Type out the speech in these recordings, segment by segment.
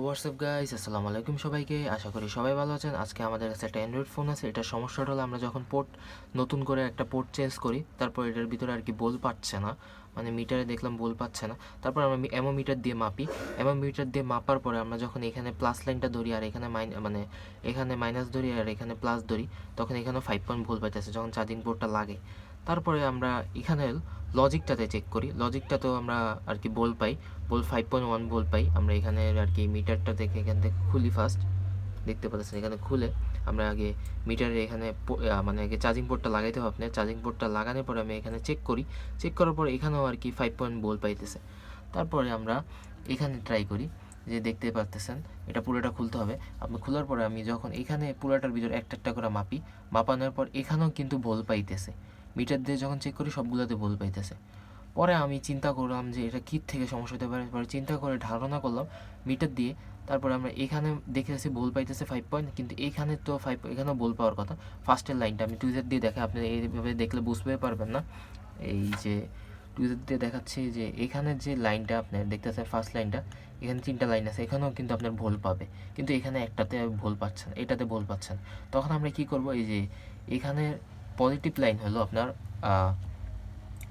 WhatsApp guys, আসসালামু আলাইকুম সবাইকে। আশা করি সবাই ভালো আছেন। আজকে আমাদের কাছে একটা অ্যান্ড্রয়েড ফোন আছে। এটার সমস্যাটা হলো আমরা যখন নতুন করে একটা পোর্ট চেঞ্জ করি, তারপর এটার ভিতরে আর কি বল পাচ্ছে না, মানে মিটারে দেখলাম বল পাচ্ছে না। তারপর আমরা অ্যামোমিটার দিয়ে মাপি। অ্যামোমিটার দিয়ে মাপার পরে আমরা যখন এখানে প্লাস লাইনটা ধরি আর এখানে এখানে মাইনাস ধরি আর এখানে প্লাস ধরি, তখন এখানে 5 পয়েন্ট ভুল পাইতেছে যখন চার্জিং পোর্টটা লাগে। তারপরে আমরা এখানে লজিকটাতে চেক করি। লজিকটাতেও আমরা আর কি বল পাই, বল 5.1 বল পাই। আমরা এখানে আর কি মিটারটা দেখে এখান থেকে খুলি। ফার্স্ট দেখতে পাচ্ছেন এখানে খুলে আমরা আগে মিটারে এখানে মানে আগে চার্জিং পোর্টটা লাগাইতে হবে। আপনার চার্জিং পোর্টটা লাগানোর পরে আমি এখানে চেক করি। চেক করার পর এখানেও আর কি 5 পয়েন্ট বল পাইতেছে। তারপরে আমরা এখানে ট্রাই করি, যে দেখতে পারতেছেন এটা পুরোটা খুলতে হবে। আপনি খোলার পরে আমি যখন এখানে পুরোটার ভিতরে একটা একটা করে মাপি, মাপানোর পর এখানেও কিন্তু বল পাইতেছে। মিটার দিয়ে যখন চেক করি সবগুলোতে বল পাইতেছে। পরে আমি চিন্তা করলাম যে এটা কী থেকে সমস্যা হতে পারে। পরে চিন্তা করে ধারণা করলাম মিটার দিয়ে। তারপরে আমরা এখানে দেখেছি বল পাইতেছে 5 পয়েন্ট, কিন্তু এখানে তো এখানেও বল পাওয়ার কথা। ফার্স্টের লাইনটা আমি টুইজার দিয়ে দেখে, আপনি এইভাবে দেখলে বুঝতে পারবেন না। এই যে টুইজার দিয়ে দেখাচ্ছি যে এখানের যে লাইনটা আপনার দেখতেছেন, ফার্স্ট লাইনটা, এখানে 3টা লাইন আছে, এখানেও কিন্তু আপনার ভোল পাবে, কিন্তু এখানে একটাতে ভোল পাচ্ছেন, এটাতে ভোল পাচ্ছেন। তখন আমরা কি করব, এই যে এখানে পজিটিভ লাইন হলো আপনার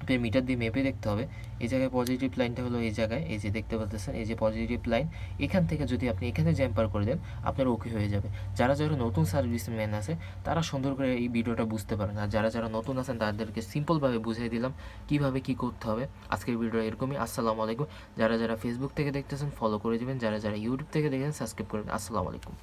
আপনার মিটার দিয়ে মেপে দেখতে হবে। এই জায়গায় পজিটিভ লাইনটা হলো এই জায়গায়, এই যে দেখতে পাচ্ছেন এই যে পজিটিভ লাইন, এখান থেকে যদি আপনি এখানে জ্যাম্পার করে দেন আপনার ওকে হয়ে যাবে। যারা যারা নতুন সার্ভিসম্যান আছে তারা সুন্দর করে এই ভিডিওটা বুঝতে পারেন, আর যারা যারা নতুন আছেন তাদেরকে সিম্পলভাবে বুঝিয়ে দিলাম কীভাবে কী করতে হবে। আজকের ভিডিও এরকমই। আসসালামু আলাইকুম। যারা যারা ফেসবুক থেকে দেখতেছেন ফলো করে দেবেন, যারা যারা ইউটিউব থেকে দেখেন সাবস্ক্রাইব করবেন। আসসালামু আলাইকুম।